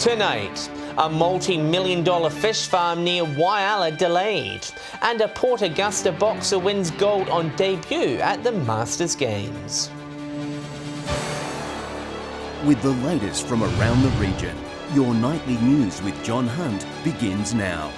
Tonight, a multi-million-dollar fish farm near Whyalla delayed, and a Port Augusta boxer wins gold on debut at the Masters Games. With the latest from around the region, your nightly news with John Hunt begins now.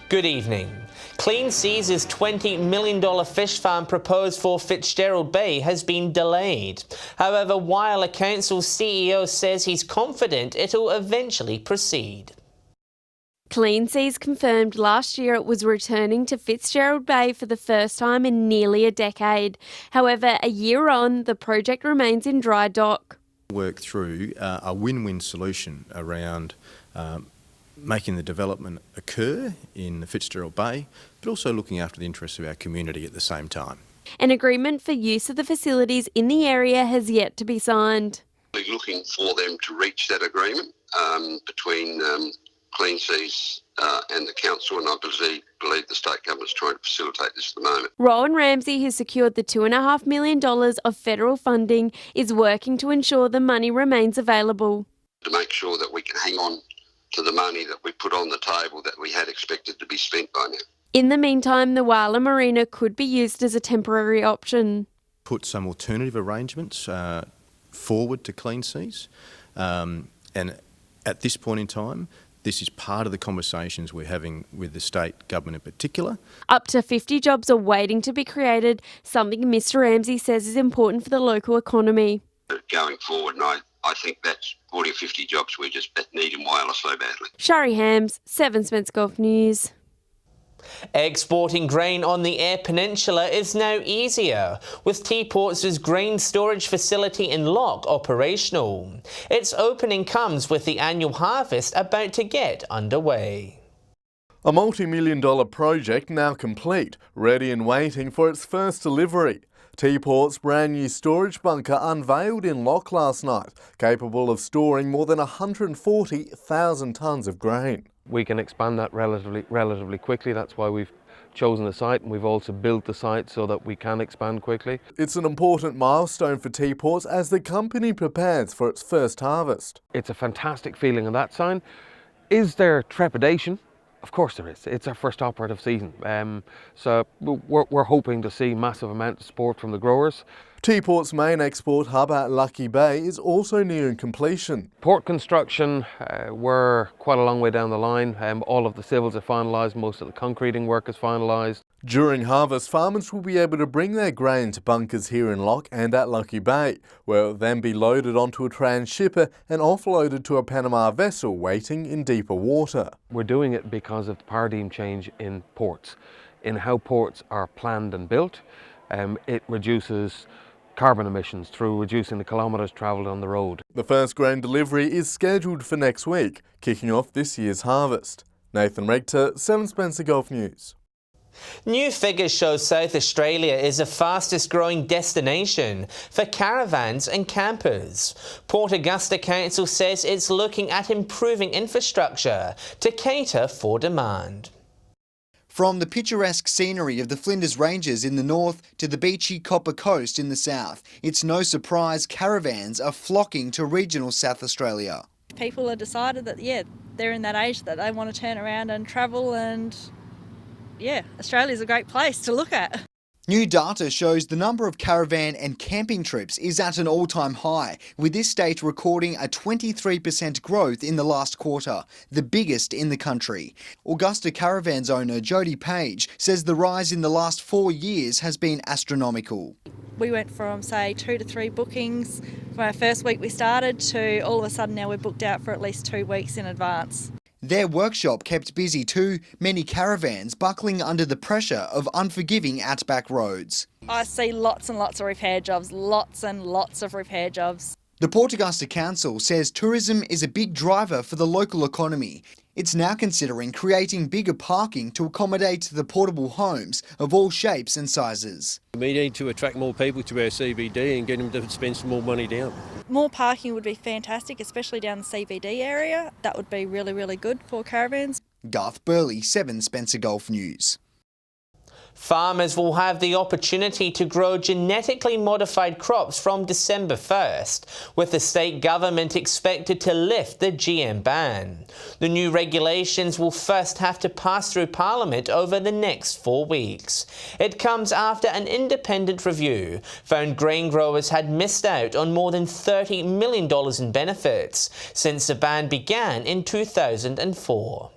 Good evening. Clean Seas' $20 million fish farm proposed for Fitzgerald Bay has been delayed. However, Whyalla Council's CEO says he's confident it'll eventually proceed. Clean Seas confirmed last year it was returning to Fitzgerald Bay for the first time in nearly a decade. However, a year on, the project remains in dry dock. Work through a win-win solution around making the development occur in the Fitzgerald Bay, but also looking after the interests of our community at the same time. An agreement for use of the facilities in the area has yet to be signed. We're looking for them to reach that agreement between Clean Seas and the council, and I believe the state government's trying to facilitate this at the moment. Rowan Ramsey, who secured the $2.5 million of federal funding, is working to ensure the money remains available. To make sure that we can hang on to the money that we put on the table that we had expected to be spent by now. In the meantime, the Whyalla Marina could be used as a temporary option. Put some alternative arrangements forward to Clean Seas, and at this point in time, this is part of the conversations we're having with the state government in particular. Up to 50 jobs are waiting to be created, something Mr Ramsey says is important for the local economy. Going forward, and I think that's 40 or 50 jobs we just need in Whyalla so badly. Shari Hams, 7 Spence Golf News. Exporting grain on the Eyre Peninsula is now easier, with Teaport's grain storage facility in Lock operational. Its opening comes with the annual harvest about to get underway. A multi-million-dollar project now complete, ready and waiting for its first delivery. Teaport's brand new storage bunker unveiled in Lock last night, capable of storing more than 140,000 tonnes of grain. We can expand that relatively quickly. That's why we've chosen the site, and we've also built the site so that we can expand quickly. It's an important milestone for Teaport as the company prepares for its first harvest. It's a fantastic feeling on that sign. Is there trepidation? Of course there is. It's our first operative season, so we're hoping to see massive amount of support from the growers. Teaport's main export hub at Lucky Bay is also nearing completion. Port construction, we're quite a long way down the line. All of the civils are finalised, most of the concreting work is finalised. During harvest, farmers will be able to bring their grain to bunkers here in Lock and at Lucky Bay, where it will then be loaded onto a transhipper and offloaded to a Panama vessel waiting in deeper water. We're doing it because of the paradigm change in ports, in how ports are planned and built. It reduces carbon emissions through reducing the kilometres travelled on the road. The first grain delivery is scheduled for next week, kicking off this year's harvest. Nathan Rector, 7 Spencer Golf News. New figures show South Australia is the fastest growing destination for caravans and campers. Port Augusta Council says it's looking at improving infrastructure to cater for demand. From the picturesque scenery of the Flinders Ranges in the north to the beachy Copper Coast in the south, it's no surprise caravans are flocking to regional South Australia. People have decided that, they're in that age that they want to turn around and travel, and Australia's a great place to look at. New data shows the number of caravan and camping trips is at an all-time high, with this state recording a 23% growth in the last quarter, the biggest in the country. Augusta Caravans owner Jetty Changes says the rise in the last 4 years has been astronomical. We went from, say, 2 to 3 bookings from our first week we started to all of a sudden now we're booked out for at least 2 weeks in advance. Their workshop kept busy too, many caravans buckling under the pressure of unforgiving outback roads. I see lots and lots of repair jobs, lots and lots of repair jobs. The Port Augusta Council says tourism is a big driver for the local economy. It's now considering creating bigger parking to accommodate the portable homes of all shapes and sizes. We need to attract more people to our CBD and get them to spend some more money down. More parking would be fantastic, especially down the CBD area. That would be really, really good for caravans. Garth Burley, 7 Spencer Golf News. Farmers will have the opportunity to grow genetically modified crops from December 1st, with the state government expected to lift the GM ban. The new regulations will first have to pass through Parliament over the next 4 weeks. It comes after an independent review found grain growers had missed out on more than $30 million in benefits since the ban began in 2004.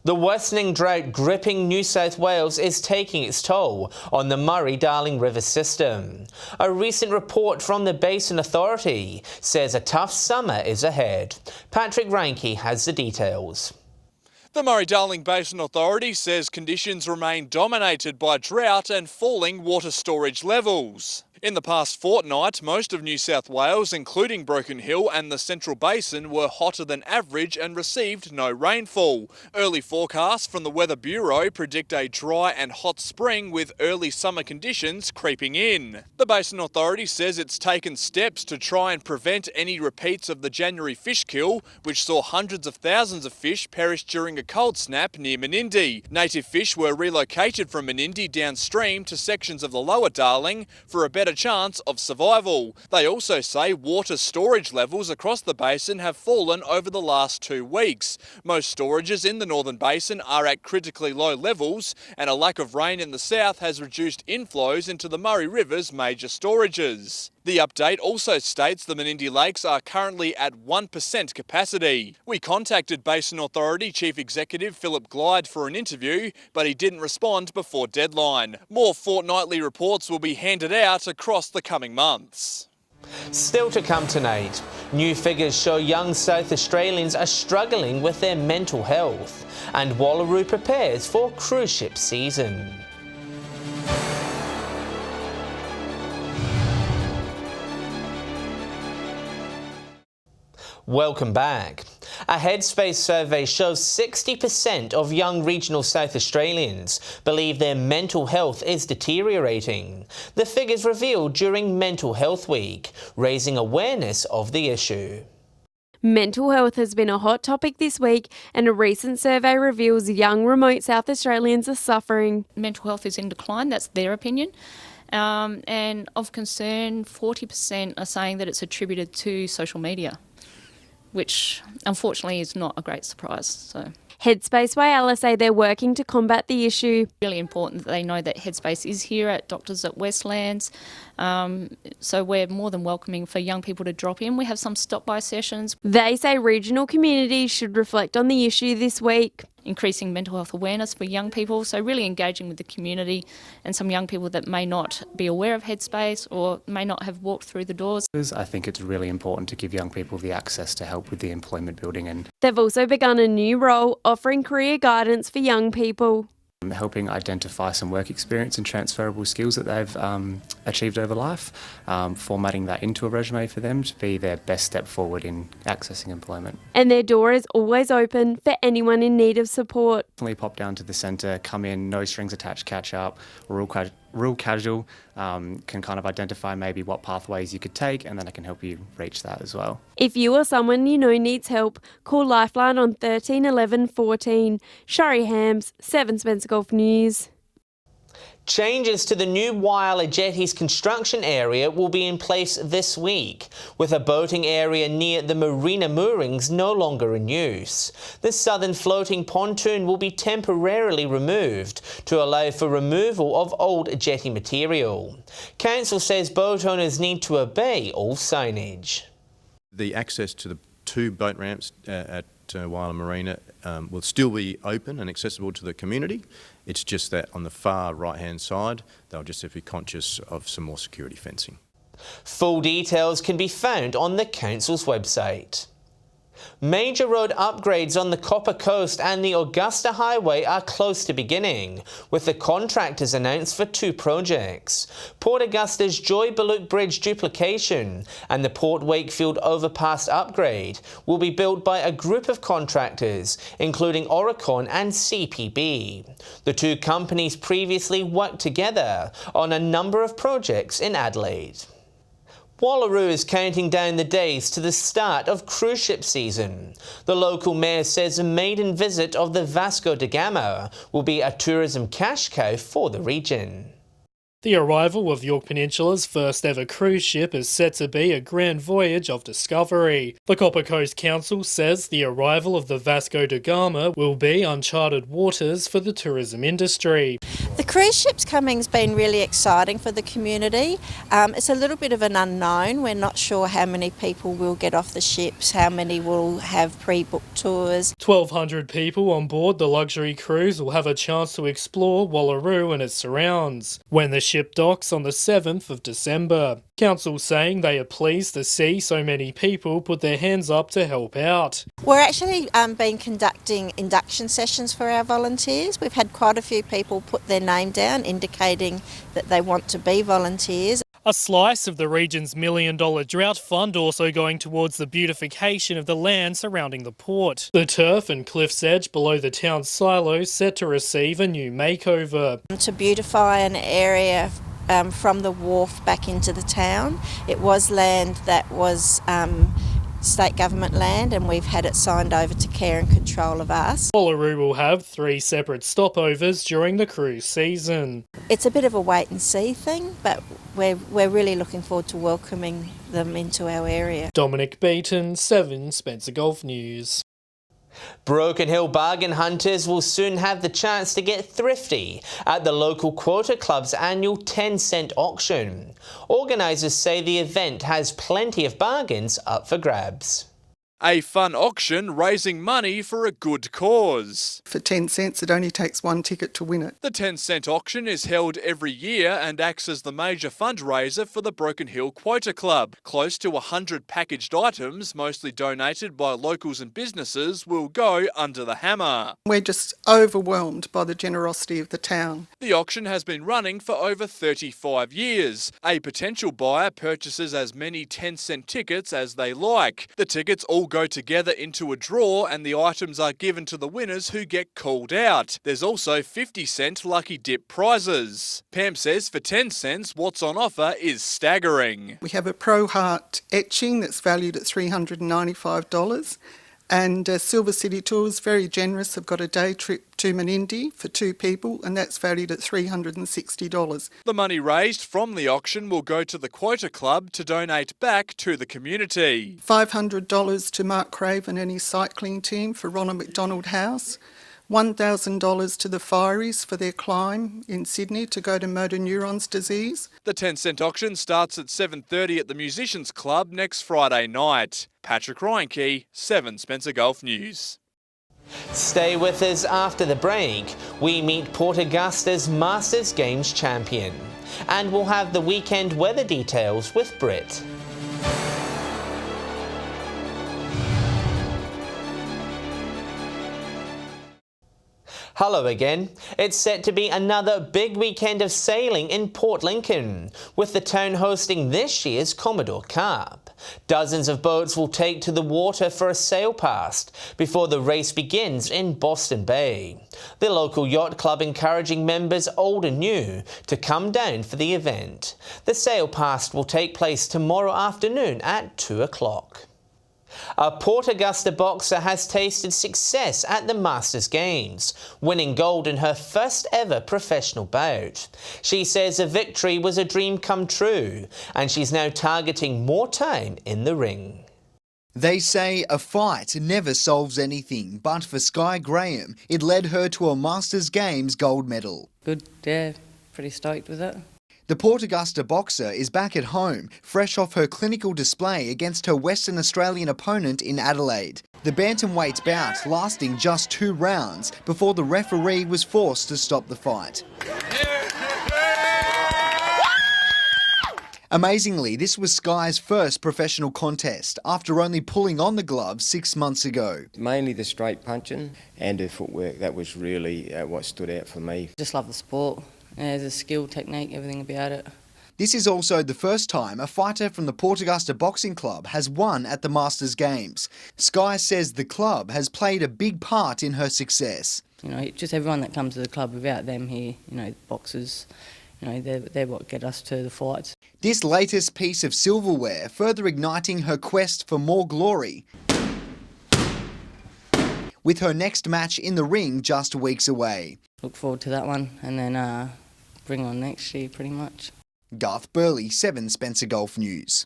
The worsening drought gripping New South Wales is taking its toll on the Murray-Darling River system. A recent report from the Basin Authority says a tough summer is ahead. Patrick Reinke has the details. The Murray-Darling Basin Authority says conditions remain dominated by drought and falling water storage levels. In the past fortnight, most of New South Wales, including Broken Hill and the Central Basin, were hotter than average and received no rainfall. Early forecasts from the Weather Bureau predict a dry and hot spring with early summer conditions creeping in. The Basin Authority says it's taken steps to try and prevent any repeats of the January fish kill, which saw hundreds of thousands of fish perish during a cold snap near Menindee. Native fish were relocated from Menindee downstream to sections of the lower Darling for a better chance of survival. They also say water storage levels across the basin have fallen over the last 2 weeks. Most storages in the Northern Basin are at critically low levels, and a lack of rain in the south has reduced inflows into the Murray River's major storages. The update also states the Menindee Lakes are currently at 1% capacity. We contacted Basin Authority Chief Executive Philip Glyde for an interview, but he didn't respond before deadline. More fortnightly reports will be handed out across the coming months. Still to come tonight, new figures show young South Australians are struggling with their mental health, and Wallaroo prepares for cruise ship season. Welcome back. A Headspace survey shows 60% of young regional South Australians believe their mental health is deteriorating. The figures revealed during Mental Health Week, raising awareness of the issue. Mental health has been a hot topic this week, and a recent survey reveals young remote South Australians are suffering. Mental health is in decline, that's their opinion. And of concern, 40% are saying that it's attributed to social media, which unfortunately is not a great surprise. So Headspace Whyalla say they're working to combat the issue. Really important that they know that Headspace is here at Doctors at Westlands. So we're more than welcoming for young people to drop in. We have some stop-by sessions. They say regional communities should reflect on the issue this week. Increasing mental health awareness for young people, so really engaging with the community and some young people that may not be aware of Headspace or may not have walked through the doors. I think it's really important to give young people the access to help with the employment building and They've also begun a new role offering career guidance for young people. helping identify some work experience and transferable skills that they've achieved over life, formatting that into a resume for them to be their best step forward in accessing employment. And their door is always open for anyone in need of support. Definitely pop down to the centre, come in, no strings attached, catch up, real casual, can kind of identify maybe what pathways you could take, and then I can help you reach that as well. If you or someone you know needs help, call Lifeline on 13 11 14. Shari Hams, 7 Spencer Golf News. Changes to the new Whyalla Jetty's construction area will be in place this week, with a boating area near the marina moorings no longer in use. The southern floating pontoon will be temporarily removed to allow for removal of old jetty material. Council says boat owners need to obey all signage. The access to the 2 boat ramps at Whyalla Marina will still be open and accessible to the community. It's just that on the far right-hand side, they'll just have to be conscious of some more security fencing. Full details can be found on the Council's website. Major road upgrades on the Copper Coast and the Augusta Highway are close to beginning, with the contractors announced for 2 projects. Port Augusta's Joy Baluke Bridge duplication and the Port Wakefield Overpass upgrade will be built by a group of contractors, including Oricon and CPB. The 2 companies previously worked together on a number of projects in Adelaide. Wallaroo is counting down the days to the start of cruise ship season. The local mayor says a maiden visit of the Vasco da Gama will be a tourism cash cow for the region. The arrival of York Peninsula's first ever cruise ship is set to be a grand voyage of discovery. The Copper Coast Council says the arrival of the Vasco da Gama will be uncharted waters for the tourism industry. The cruise ship's coming's been really exciting for the community. It's a little bit of an unknown. We're not sure how many people will get off the ships, how many will have pre-booked tours. 1,200 people on board the luxury cruise will have a chance to explore Wallaroo and its surrounds when the ship docks on the 7th of December. Council saying they are pleased to see so many people put their hands up to help out. We're actually been conducting induction sessions for our volunteers. We've had quite a few people put their name down indicating that they want to be volunteers. A slice of the region's $1 million drought fund also going towards the beautification of the land surrounding the port. The turf and cliff's edge below the town's silos set to receive a new makeover. To beautify an area from the wharf back into the town. It was land that was state government land, and we've had it signed over to care and control of us. Wallaroo will have 3 separate stopovers during the cruise season. It's a bit of a wait and see thing, but we're really looking forward to welcoming them into our area. Dominic Beaton, 7 Spencer Golf News. Broken Hill bargain hunters will soon have the chance to get thrifty at the local Quota Club's annual 10-cent auction. Organisers say the event has plenty of bargains up for grabs. A fun auction raising money for a good cause. For 10 cents, it only takes 1 ticket to win it. The 10-cent auction is held every year and acts as the major fundraiser for the Broken Hill Quota Club. Close to 100 packaged items, mostly donated by locals and businesses, will go under the hammer. We're just overwhelmed by the generosity of the town. The auction has been running for over 35 years. A potential buyer purchases as many 10-cent tickets as they like. The tickets all go together into a draw and the items are given to the winners who get called out. There's also 50-cent lucky dip prizes. Pam says for 10 cents, what's on offer is staggering. We have a Pro Heart etching that's valued at $395. And Silver City Tours, very generous. They've got a day trip to Menindee for 2 people, and that's valued at $360. The money raised from the auction will go to the Quota Club to donate back to the community. $500 to Mark Craven and his cycling team for Ronald McDonald House. $1,000 to the Fireys for their climb in Sydney to go to motor neurons disease. The 10-cent auction starts at 7:30 at the Musicians Club next Friday night. Patrick Reinke, 7 Spencer Golf News. Stay with us after the break. We meet Port Augusta's Masters Games champion. And we'll have the weekend weather details with Britt. Hello again. It's set to be another big weekend of sailing in Port Lincoln, with the town hosting this year's Commodore Carp. Dozens of boats will take to the water for a sail past before the race begins in Boston Bay. The local yacht club encouraging members old and new to come down for the event. The sail past will take place tomorrow afternoon at 2 o'clock. A Port Augusta boxer has tasted success at the Masters Games, winning gold in her first ever professional bout. She says a victory was a dream come true, and she's now targeting more time in the ring. They say a fight never solves anything, but for Sky Graham, it led her to a Masters Games gold medal. Good, yeah, pretty stoked with it. The Port Augusta boxer is back at home, fresh off her clinical display against her Western Australian opponent in Adelaide. The bantamweight bout lasting just 2 rounds before the referee was forced to stop the fight. Amazingly, this was Sky's first professional contest after only pulling on the gloves 6 months ago. Mainly the straight punching and her footwork, that was really what stood out for me. Just love the sport. There's a skill, technique, everything about it. This is also the first time a fighter from the Port Augusta Boxing Club has won at the Masters Games. Sky says the club has played a big part in her success. You know, just everyone that comes to the club, without them here, you know, boxers, they're what get us to the fights. This latest piece of silverware further igniting her quest for more glory, with her next match in the ring just weeks away. Look forward to that one and then bring on next year pretty much. Garth Burley, 7 Spencer Golf News.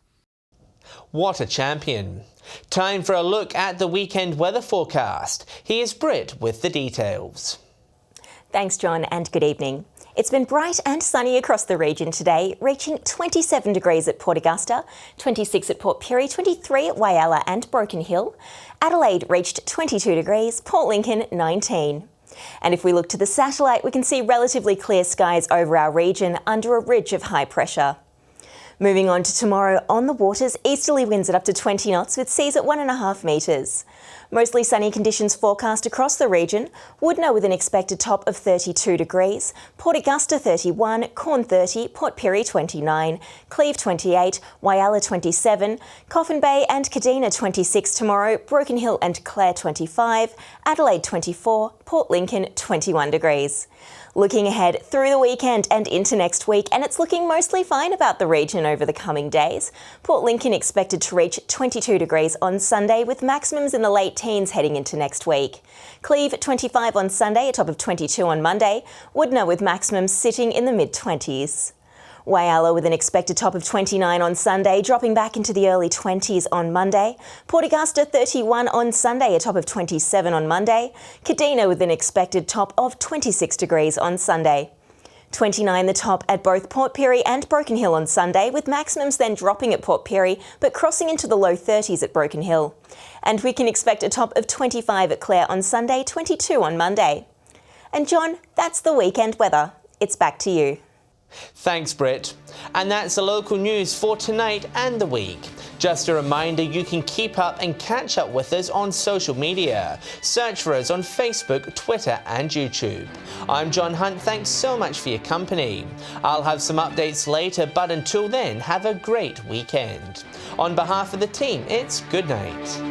What a champion. Time for a look at the weekend weather forecast. Here's Britt with the details. Thanks, John, and good evening. It's been bright and sunny across the region today, reaching 27 degrees at Port Augusta, 26 at Port Pirie, 23 at Whyalla and Broken Hill. Adelaide reached 22 degrees, Port Lincoln 19. And if we look to the satellite, we can see relatively clear skies over our region under a ridge of high pressure. Moving on to tomorrow, on the waters, easterly winds at up to 20 knots with seas at 1.5 metres. Mostly sunny conditions forecast across the region. Woodnor with an expected top of 32 degrees, Port Augusta 31, Corn 30, Port Pirie 29, Cleve 28, Whyalla 27, Coffin Bay and Kadina 26 tomorrow, Broken Hill and Clare 25, Adelaide 24, Port Lincoln 21 degrees. Looking ahead through the weekend and into next week, and it's looking mostly fine about the region over the coming days. Port Lincoln expected to reach 22 degrees on Sunday with maximums in the late teens heading into next week. Cleve 25 on Sunday, a top of 22 on Monday. Woodnor with maximums sitting in the mid-20s. Whyalla with an expected top of 29 on Sunday, dropping back into the early 20s on Monday. Port Augusta 31 on Sunday, a top of 27 on Monday. Kadina with an expected top of 26 degrees on Sunday. 29 the top at both Port Pirie and Broken Hill on Sunday, with maximums then dropping at Port Pirie but crossing into the low 30s at Broken Hill. And we can expect a top of 25 at Clare on Sunday, 22 on Monday. And John, that's the weekend weather. It's back to you. Thanks, Britt. And that's the local news for tonight and the week. Just a reminder, you can keep up and catch up with us on social media. Search for us on Facebook, Twitter and YouTube. I'm John Hunt, thanks so much for your company. I'll have some updates later, but until then, have a great weekend. On behalf of the team, it's good night.